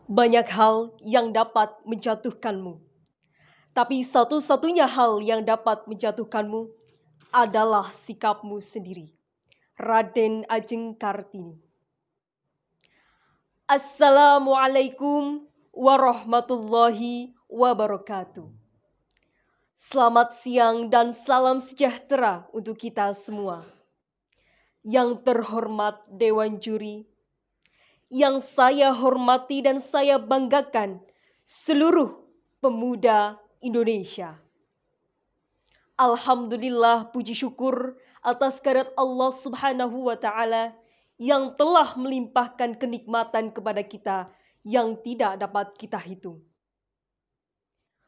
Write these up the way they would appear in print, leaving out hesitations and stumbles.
Banyak hal yang dapat menjatuhkanmu, tapi satu-satunya hal yang dapat menjatuhkanmu adalah sikapmu sendiri. Raden Ajeng Kartini. Assalamualaikum warahmatullahi wabarakatuh. Selamat siang dan salam sejahtera untuk kita semua. Yang terhormat Dewan Juri, yang saya hormati dan saya banggakan seluruh pemuda Indonesia. Alhamdulillah, puji syukur atas kehadirat Allah Subhanahu wa Ta'ala yang telah melimpahkan kenikmatan kepada kita yang tidak dapat kita hitung.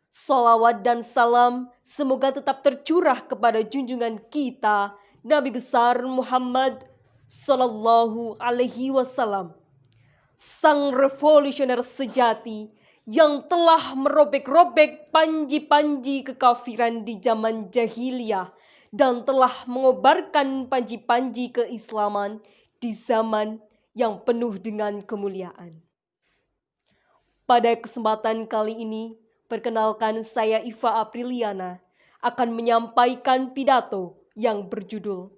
Salawat dan salam semoga tetap tercurah kepada junjungan kita Nabi besar Muhammad Sallallahu Alaihi Wasallam, sang revolusioner sejati yang telah merobek-robek panji-panji kekafiran di zaman jahiliyah dan telah mengobarkan panji-panji keislaman di zaman yang penuh dengan kemuliaan. Pada kesempatan kali ini, perkenalkan saya Iva Apriliana akan menyampaikan pidato yang berjudul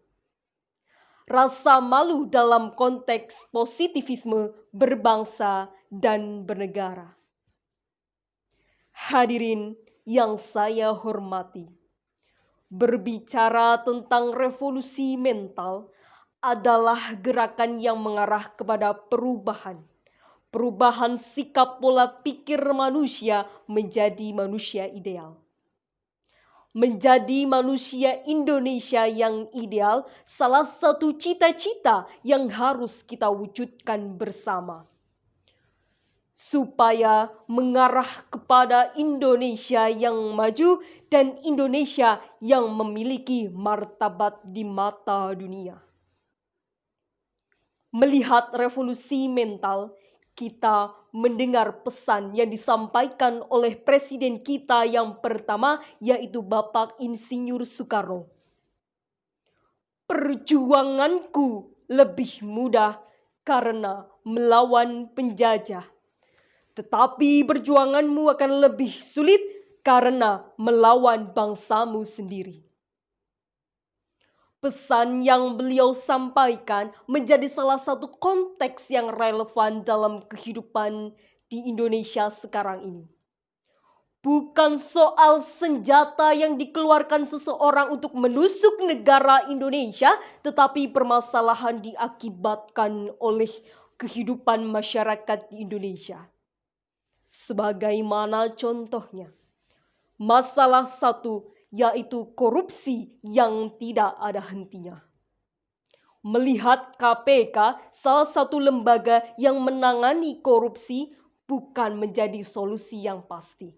Rasa Malu dalam Konteks Positivisme Berbangsa dan Bernegara. Hadirin yang saya hormati, berbicara tentang revolusi mental adalah gerakan yang mengarah kepada perubahan sikap pola pikir manusia menjadi manusia ideal. Menjadi manusia Indonesia yang ideal, salah satu cita-cita yang harus kita wujudkan bersama. Supaya mengarah kepada Indonesia yang maju dan Indonesia yang memiliki martabat di mata dunia. Melihat revolusi mental, kita mendengar pesan yang disampaikan oleh presiden kita yang pertama, yaitu Bapak Insinyur Soekarno. Perjuanganku lebih mudah karena melawan penjajah, tetapi perjuanganmu akan lebih sulit karena melawan bangsamu sendiri. Pesan yang beliau sampaikan menjadi salah satu konteks yang relevan dalam kehidupan di Indonesia sekarang ini. Bukan soal senjata yang dikeluarkan seseorang untuk menusuk negara Indonesia, tetapi permasalahan diakibatkan oleh kehidupan masyarakat di Indonesia. Sebagaimana contohnya, masalah satu yaitu korupsi yang tidak ada hentinya. Melihat KPK, salah satu lembaga yang menangani korupsi, bukan menjadi solusi yang pasti.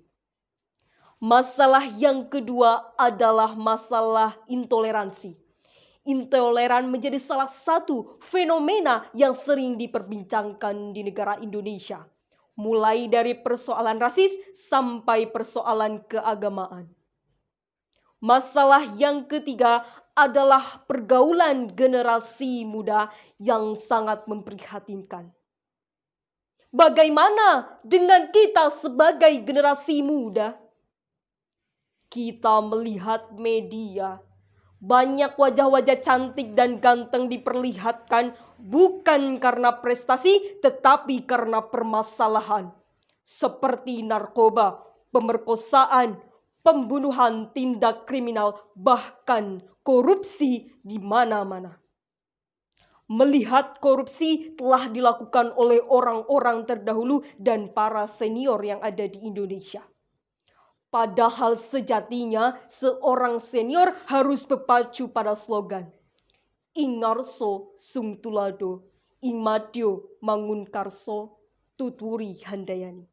Masalah yang kedua adalah masalah intoleransi. Intoleran menjadi salah satu fenomena yang sering diperbincangkan di negara Indonesia, mulai dari persoalan rasis sampai persoalan keagamaan. Masalah yang ketiga adalah pergaulan generasi muda yang sangat memprihatinkan. Bagaimana dengan kita sebagai generasi muda? Kita melihat media, banyak wajah-wajah cantik dan ganteng diperlihatkan bukan karena prestasi, tetapi karena permasalahan. Seperti narkoba, pemerkosaan, pembunuhan, tindak kriminal, bahkan korupsi di mana-mana. Melihat korupsi telah dilakukan oleh orang-orang terdahulu dan para senior yang ada di Indonesia. Padahal sejatinya seorang senior harus berpacu pada slogan Ingarso sung tulado, Ingmadyo mangunkarso, tuturi handayani.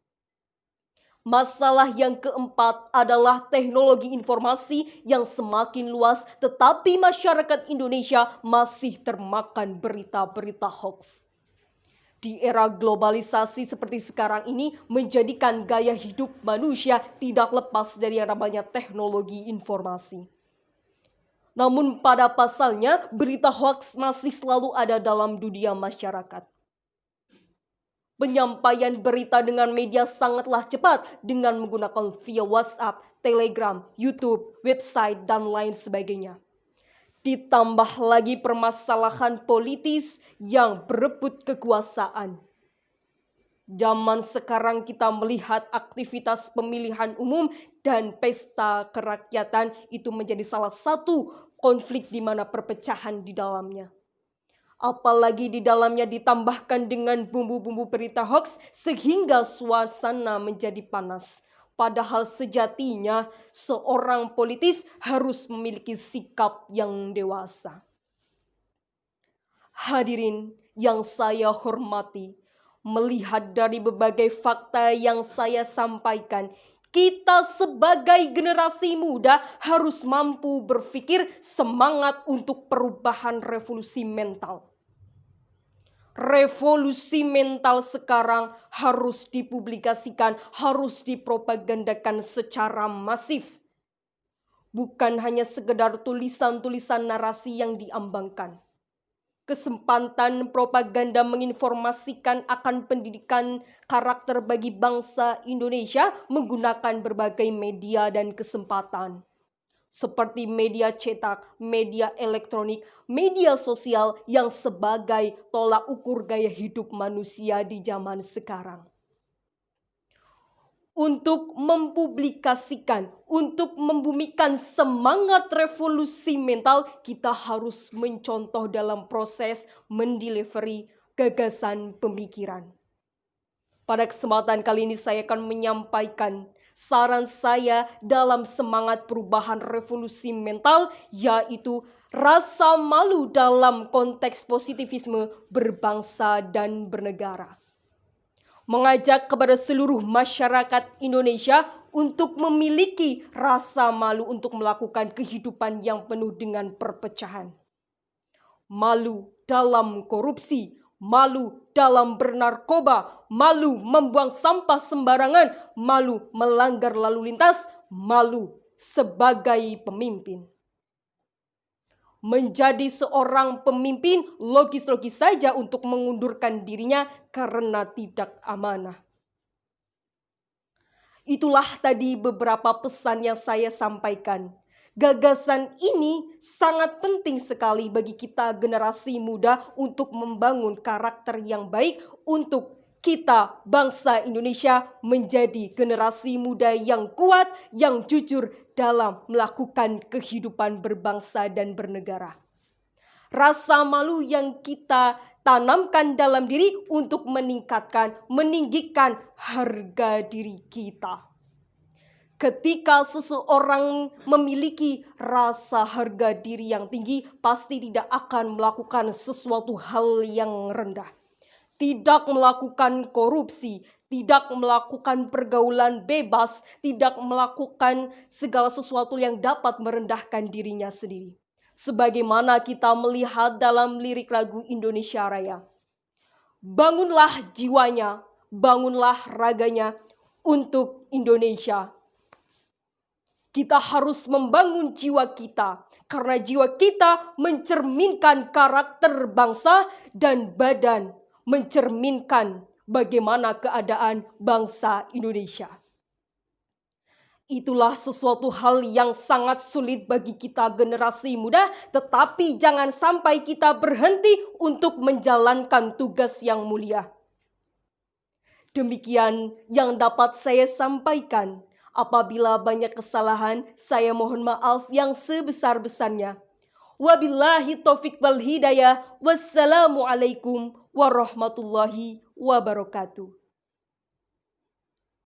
Masalah yang keempat adalah teknologi informasi yang semakin luas, tetapi masyarakat Indonesia masih termakan berita-berita hoax. Di era globalisasi seperti sekarang ini, menjadikan gaya hidup manusia tidak lepas dari yang namanya teknologi informasi. Namun pada pasalnya, berita hoax masih selalu ada dalam dunia masyarakat. Penyampaian berita dengan media sangatlah cepat dengan menggunakan via WhatsApp, Telegram, YouTube, website, dan lain sebagainya. Ditambah lagi permasalahan politis yang berebut kekuasaan. Zaman sekarang kita melihat aktivitas pemilihan umum dan pesta kerakyatan itu menjadi salah satu konflik di mana perpecahan di dalamnya. Apalagi di dalamnya ditambahkan dengan bumbu-bumbu berita hoax sehingga suasana menjadi panas. Padahal sejatinya seorang politis harus memiliki sikap yang dewasa. Hadirin yang saya hormati, melihat dari berbagai fakta yang saya sampaikan, kita sebagai generasi muda harus mampu berpikir semangat untuk perubahan revolusi mental. Revolusi mental sekarang harus dipublikasikan, harus dipropagandakan secara masif. Bukan hanya sekedar tulisan-tulisan narasi yang diambangkan. Kesempatan propaganda menginformasikan akan pendidikan karakter bagi bangsa Indonesia menggunakan berbagai media dan kesempatan. Seperti media cetak, media elektronik, media sosial yang sebagai tolak ukur gaya hidup manusia di zaman sekarang. Untuk mempublikasikan, untuk membumikan semangat revolusi mental, kita harus mencontoh dalam proses mendelivery gagasan pemikiran. Pada kesempatan kali ini saya akan menyampaikan saran saya dalam semangat perubahan revolusi mental, yaitu rasa malu dalam konteks positivisme berbangsa dan bernegara. Mengajak kepada seluruh masyarakat Indonesia untuk memiliki rasa malu untuk melakukan kehidupan yang penuh dengan perpecahan. Malu dalam korupsi, malu dalam bernarkoba, malu membuang sampah sembarangan, malu melanggar lalu lintas, malu sebagai pemimpin. Menjadi seorang pemimpin logis-logis saja untuk mengundurkan dirinya karena tidak amanah. Itulah tadi beberapa pesan yang saya sampaikan. Gagasan ini sangat penting sekali bagi kita generasi muda untuk membangun karakter yang baik untuk kita bangsa Indonesia menjadi generasi muda yang kuat, yang jujur dalam melakukan kehidupan berbangsa dan bernegara. Rasa malu yang kita tanamkan dalam diri untuk meninggikan harga diri kita. Ketika seseorang memiliki rasa harga diri yang tinggi, pasti tidak akan melakukan sesuatu hal yang rendah. Tidak melakukan korupsi, tidak melakukan pergaulan bebas, tidak melakukan segala sesuatu yang dapat merendahkan dirinya sendiri. Sebagaimana kita melihat dalam lirik lagu Indonesia Raya. Bangunlah jiwanya, bangunlah raganya untuk Indonesia. Kita harus membangun jiwa kita, karena jiwa kita mencerminkan karakter bangsa dan badan, mencerminkan bagaimana keadaan bangsa Indonesia. Itulah sesuatu hal yang sangat sulit bagi kita generasi muda, tetapi jangan sampai kita berhenti untuk menjalankan tugas yang mulia. Demikian yang dapat saya sampaikan. Apabila banyak kesalahan, saya mohon maaf yang sebesar-besarnya. Wabillahi taufiq wal hidayah. Wassalamualaikum warahmatullahi wabarakatuh.